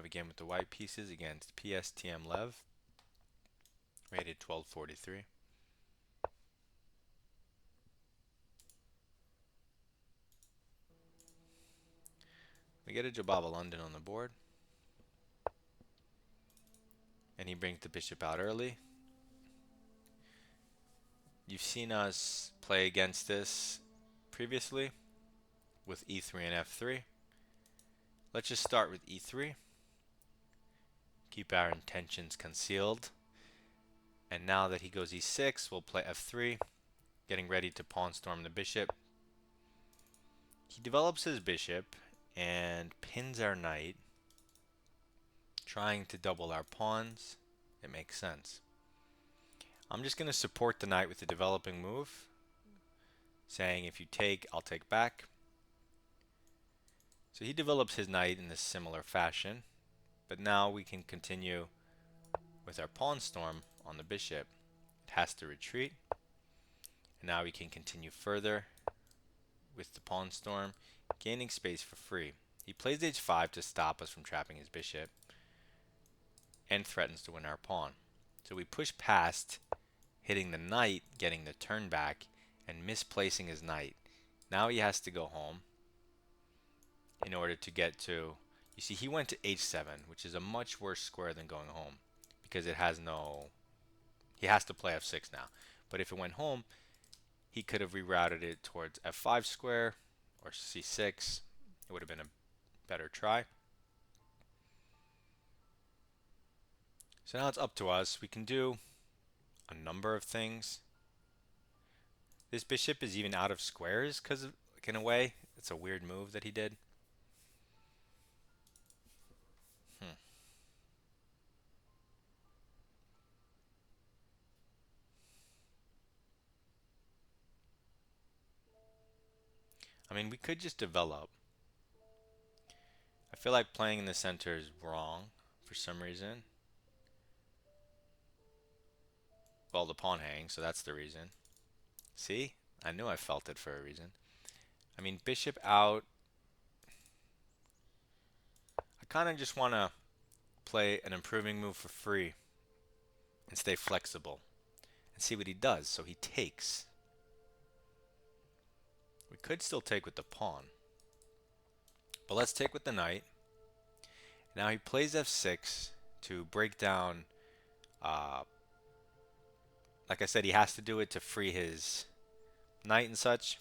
have a game with the white pieces against PSTM Lev, rated 1243. We get a Jobava London on the board, and he brings the bishop out early. You've seen us play against this previously with e3 and f3. Let's just start with e3. Keep our intentions concealed. And now that he goes e6, we'll play f3, getting ready to pawn storm the bishop. He develops his bishop and pins our knight, trying to double our pawns. It makes sense. I'm just going to support the knight with the developing move, saying if you take, I'll take back. So he develops his knight in this similar fashion, but now we can continue with our pawn storm on the bishop. It has to retreat, and now we can continue further with the pawn storm, gaining space for free. He plays h5 to stop us from trapping his bishop, and threatens to win our pawn. So we push past, hitting the knight, getting the turn back, and misplacing his knight. Now he has to go home in order to get to, you see, he went to h7, which is a much worse square than going home, because it has no, he has to play f6 now. But if it went home, he could have rerouted it towards f5 square or c6. It would have been a better try. So now it's up to us. We can do a number of things. This bishop is even out of squares because, like, in a way, it's a weird move that he did. I mean, we could just develop. I feel like playing in the center is wrong for some reason. Well, the pawn hangs, so that's the reason. See? I knew I felt it for a reason. I mean, bishop out. I kind of just want to play an improving move for free and stay flexible and see what he does. So he takes. We could still take with the pawn, but let's take with the knight. Now he plays f6 to break down. Like I said, he has to do it to free his knight and such.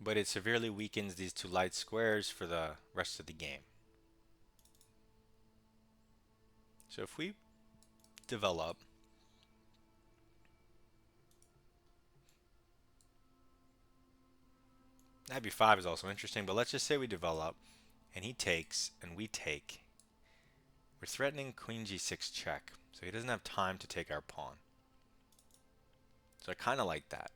But it severely weakens these two light squares for the rest of the game. So if we develop, knight b5 is also interesting, but let's just say we develop and he takes and we take. We're threatening queen g6 check, so he doesn't have time to take our pawn. So I kind of like that.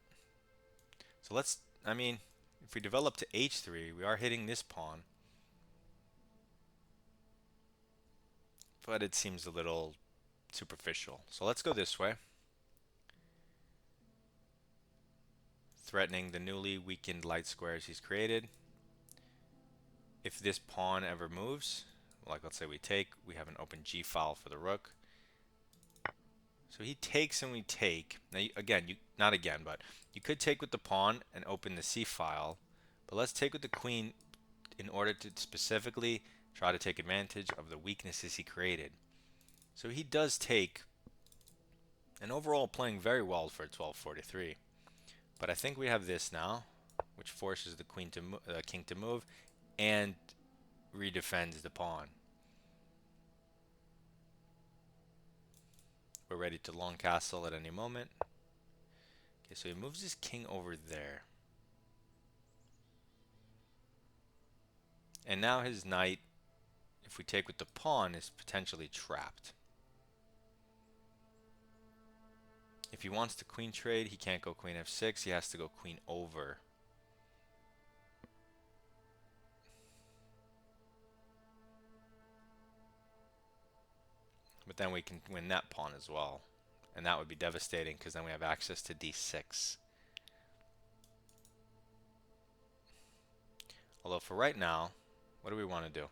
So let's, I mean, if we develop to h3, we are hitting this pawn, but it seems a little superficial. So let's go this way, threatening the newly weakened light squares he's created. If this pawn ever moves, like let's say we take, we have an open g file for the rook. So he takes and we take. Now again, not again, but you could take with the pawn and open the c file, but let's take with the queen in order to specifically try to take advantage of the weaknesses he created. So he does take, and overall playing very well for 1243. But I think we have this now, which forces the king to move and redefends the pawn. We're ready to long castle at any moment. Okay, so he moves his king over there. And now his knight, if we take with the pawn, is potentially trapped. If he wants to queen trade, he can't go queen f6. He has to go queen over. But then we can win that pawn as well. And that would be devastating because then we have access to d6. Although for right now, what do we want to do?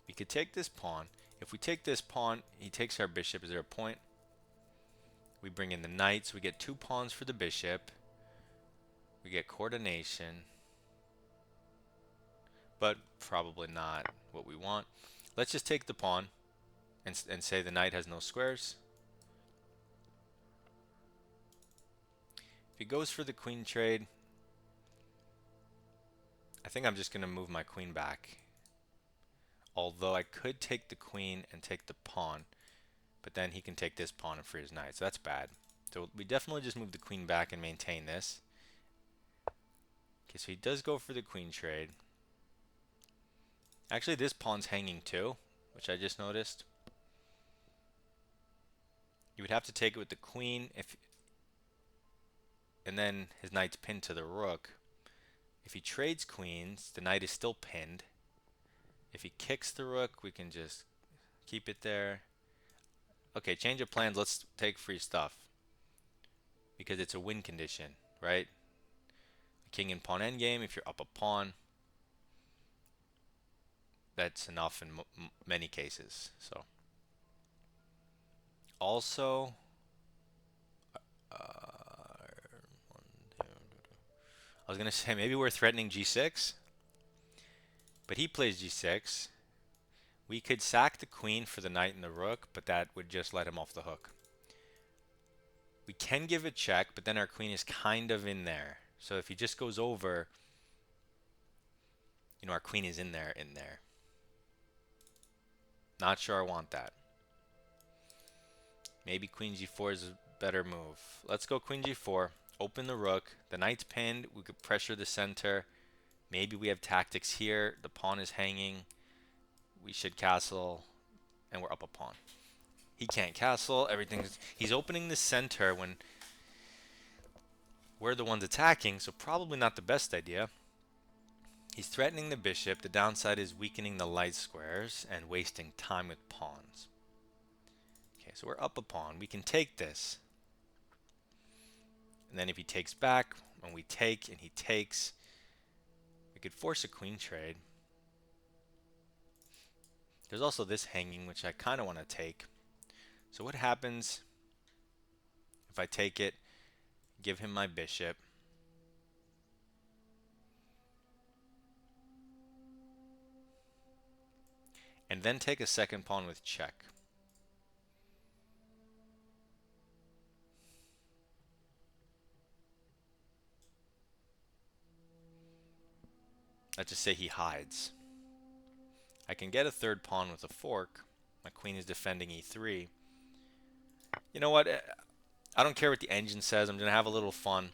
We could take this pawn. If we take this pawn, he takes our bishop. Is there a point? We bring in the knight, so we get 2 pawns for the bishop. We get coordination, but probably not what we want. Let's just take the pawn and say the knight has no squares. If he goes for the queen trade, I think I'm just going to move my queen back. Although I could take the queen and take the pawn, but then he can take this pawn and free his knight, so that's bad. So we definitely just move the queen back and maintain this. Okay, so he does go for the queen trade. Actually, this pawn's hanging too, which I just noticed. You would have to take it with the queen, and then his knight's pinned to the rook. If he trades queens, the knight is still pinned. If he kicks the rook, we can just keep it there. Okay, change of plans. Let's take free stuff, because it's a win condition, right? King and pawn endgame. If you're up a pawn, that's enough in many cases. So also, I was gonna say maybe we're threatening g6, but he plays g6. We could sack the queen for the knight and the rook, but that would just let him off the hook. We can give a check, but then our queen is kind of in there. So if he just goes over, you know, our queen is in there. Not sure I want that. Maybe queen g4 is a better move. Let's go queen g4. Open the rook. The knight's pinned. We could pressure the center. Maybe we have tactics here. The pawn is hanging. We should castle, and we're up a pawn. He can't castle. He's opening the center when we're the ones attacking, so probably not the best idea. He's threatening the bishop. The downside is weakening the light squares and wasting time with pawns. Okay, so we're up a pawn. We can take this. And then if he takes back, and we take, and he takes, we could force a queen trade. There's also this hanging, which I kind of want to take. So what happens if I take it, give him my bishop, and then take a second pawn with check? Let's just say he hides. I can get a third pawn with a fork. My queen is defending e3. You know what? I don't care what the engine says. I'm going to have a little fun.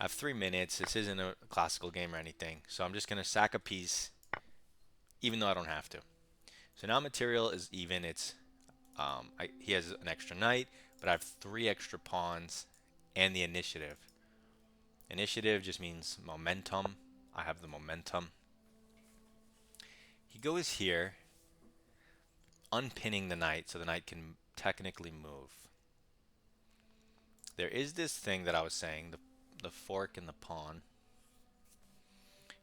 I have 3 minutes. This isn't a classical game or anything. So I'm just going to sack a piece, even though I don't have to. So now material is even. He has an extra knight, but I have 3 extra pawns and the initiative. Initiative just means momentum. I have the momentum. He goes here, unpinning the knight so the knight can technically move. There is this thing that I was saying, the fork and the pawn.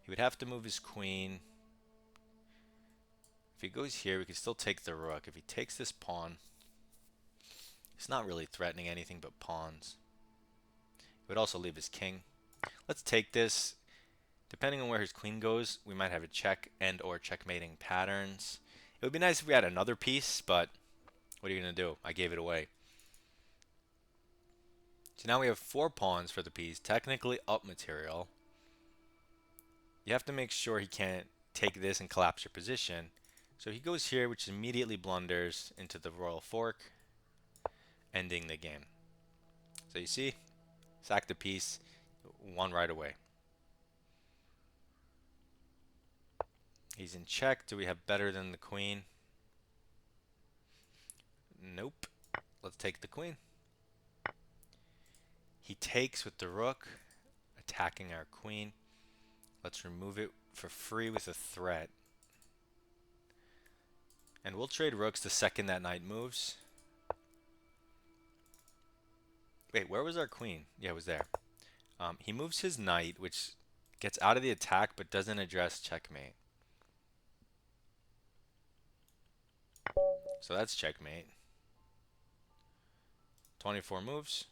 He would have to move his queen. If he goes here, we can still take the rook. If he takes this pawn, he's not really threatening anything but pawns. He would also leave his king. Let's take this. Depending on where his queen goes, we might have a check and or checkmating patterns. It would be nice if we had another piece, but what are you going to do? I gave it away. So now we have 4 pawns for the piece, technically up material. You have to make sure he can't take this and collapse your position. So he goes here, which immediately blunders into the royal fork, ending the game. So you see, sack the piece, won right away. He's in check. Do we have better than the queen? Nope. Let's take the queen. He takes with the rook, attacking our queen. Let's remove it for free with a threat. And we'll trade rooks the second that knight moves. Wait, where was our queen? Yeah, it was there. He moves his knight, which Gets out of the attack but doesn't address checkmate. So that's checkmate. 24 moves.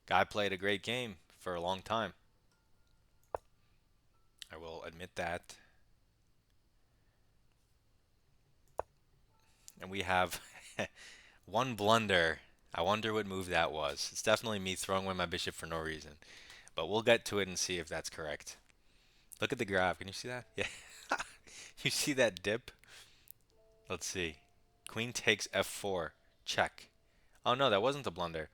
Guy played a great game for a long time. I will admit that. And we have one blunder. I wonder what move that was. It's definitely me throwing away my bishop for no reason. But we'll get to it and see if that's correct. Look at the graph. Can you see that? Yeah. You see that dip? Let's see. Queen takes f4. Check. Oh no, that wasn't a blunder.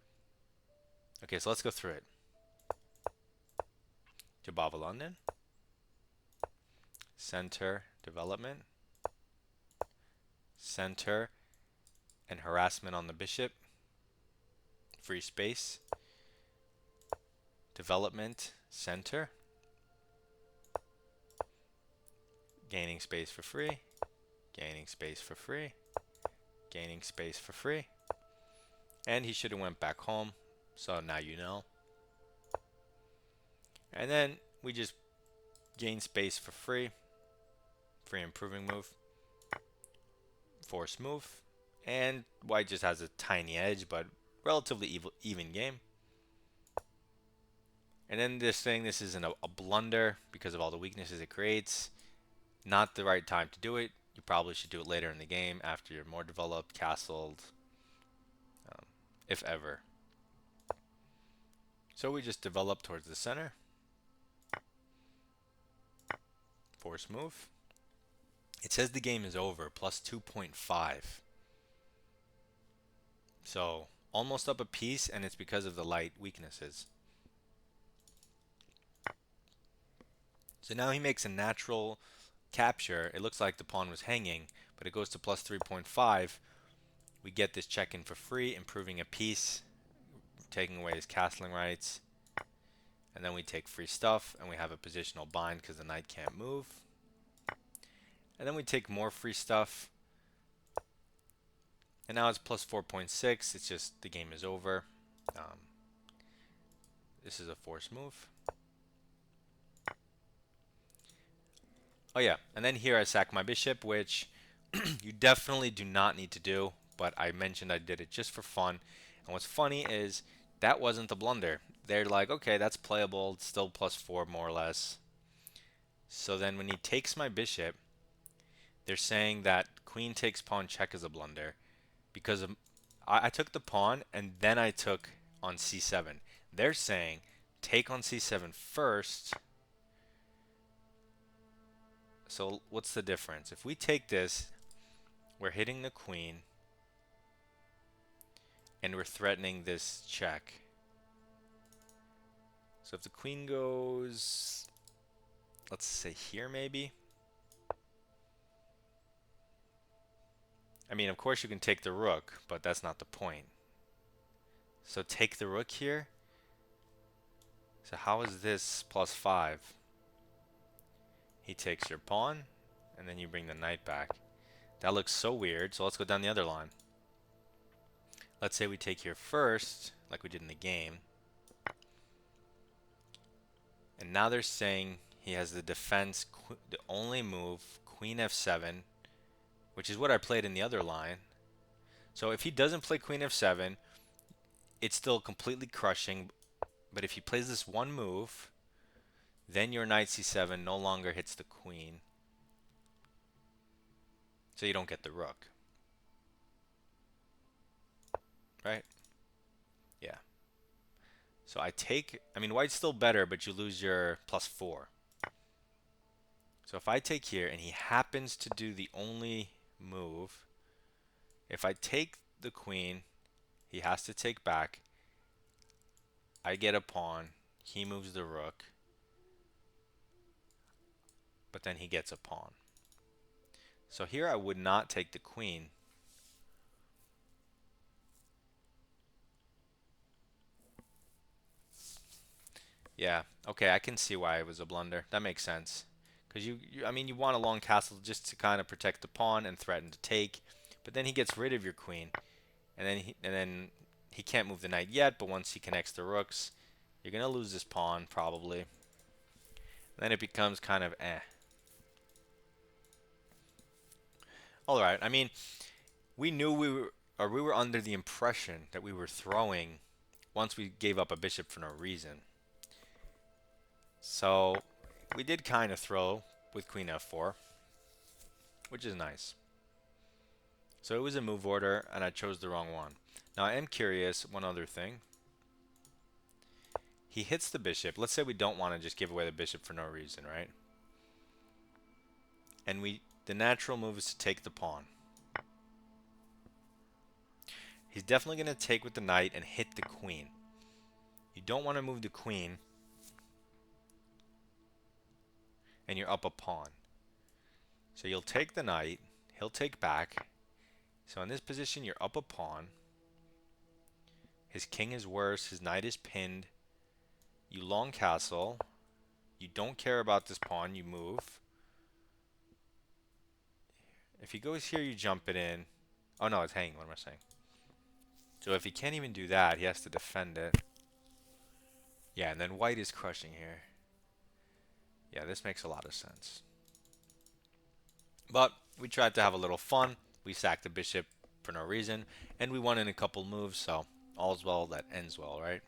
Okay, so let's go through it. Jobava London. Center development. Center and harassment on the bishop. Free space. Development. Center. Gaining space for free. Gaining space for free. Gaining space for free. And he should have went back home. So now you know. And then we just gain space for free. Free improving move. Force move. And white just has a tiny edge, but relatively even game. And then this isn't a blunder because of all the weaknesses it creates. Not the right time to do it. You probably should do it later in the game after you're more developed, castled, if ever. So we just develop towards the center. Force move. It says the game is over, plus 2.5. So almost up a piece, and it's because of the light weaknesses. So now he makes a natural capture. It looks like the pawn was hanging, but it goes to plus 3.5. We get this check in for free, improving a piece, taking away his castling rights. And then we take free stuff, and we have a positional bind because the knight can't move. And then we take more free stuff. And now it's plus 4.6. It's just the game is over. This is a force move. Oh yeah, and then here I sack my bishop, which you definitely do not need to do, but I mentioned I did it just for fun. And what's funny is that wasn't the blunder. They're like, okay, that's playable, it's still plus 4 more or less. So then when he takes my bishop, they're saying that queen takes pawn check is a blunder because of, I took the pawn and then I took on c7. They're saying take on c7 first. So what's the difference? If we take this, we're hitting the queen and we're threatening this check. So if the queen goes, let's say here maybe. I mean, of course you can take the rook, but that's not the point. So take the rook here. So how is this plus 5? He takes your pawn, and then you bring the knight back. That looks so weird, so let's go down the other line. Let's say we take here first, like we did in the game. And now they're saying he has the defense, the only move, queen f7, which is what I played in the other line. So if he doesn't play queen f7, it's still completely crushing. But if he plays this one move, then your knight c7 no longer hits the queen. So you don't get the rook. Right? Yeah. So I take, I mean, white's still better, but you lose your plus 4. So if I take here, and he happens to do the only move, if I take the queen, he has to take back. I get a pawn. He moves the rook. But then he gets a pawn. So here I would not take the queen. Yeah, okay, I can see why it was a blunder. That makes sense. Because I mean, you want a long castle just to kind of protect the pawn and threaten to take. But then he gets rid of your queen. And then he can't move the knight yet, but once he connects the rooks, you're going to lose this pawn, probably. Then it becomes kind of eh. All right. I mean, we knew we were under the impression that we were throwing once we gave up a bishop for no reason. So we did kind of throw with queen f4, which is nice. So it was a move order, and I chose the wrong one. Now I am curious, one other thing. He hits the bishop. Let's say we don't want to just give away the bishop for no reason, right? And the natural move is to take the pawn. He's definitely going to take with the knight and hit the queen. You don't want to move the queen, and you're up a pawn. So you'll take the knight, he'll take back. So in this position, you're up a pawn. His king is worse, his knight is pinned. You long castle. You don't care about this pawn, you move. If he goes here, you jump it in. Oh no, it's hanging, what am I saying? So if he can't even do that, he has to defend it. Yeah, and then white is crushing here. Yeah, this makes a lot of sense. But we tried to have a little fun. We sacked the bishop for no reason, and we won in a couple moves, so all's well that ends well, right?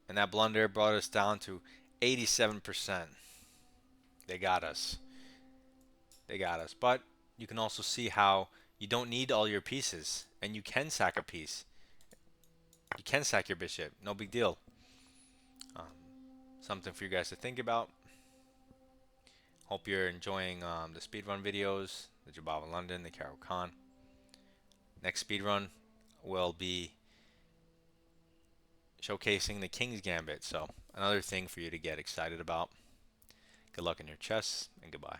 And that blunder brought us down to 87%. They got us. They got us. But you can also see how you don't need all your pieces, and you can sack a piece. You can sack your bishop. No big deal. Something for you guys to think about. Hope you're enjoying the speedrun videos, the Jobava London, the caro-kann. Next speedrun will be showcasing the King's Gambit, so another thing for you to get excited about. Good luck in your chess, and goodbye.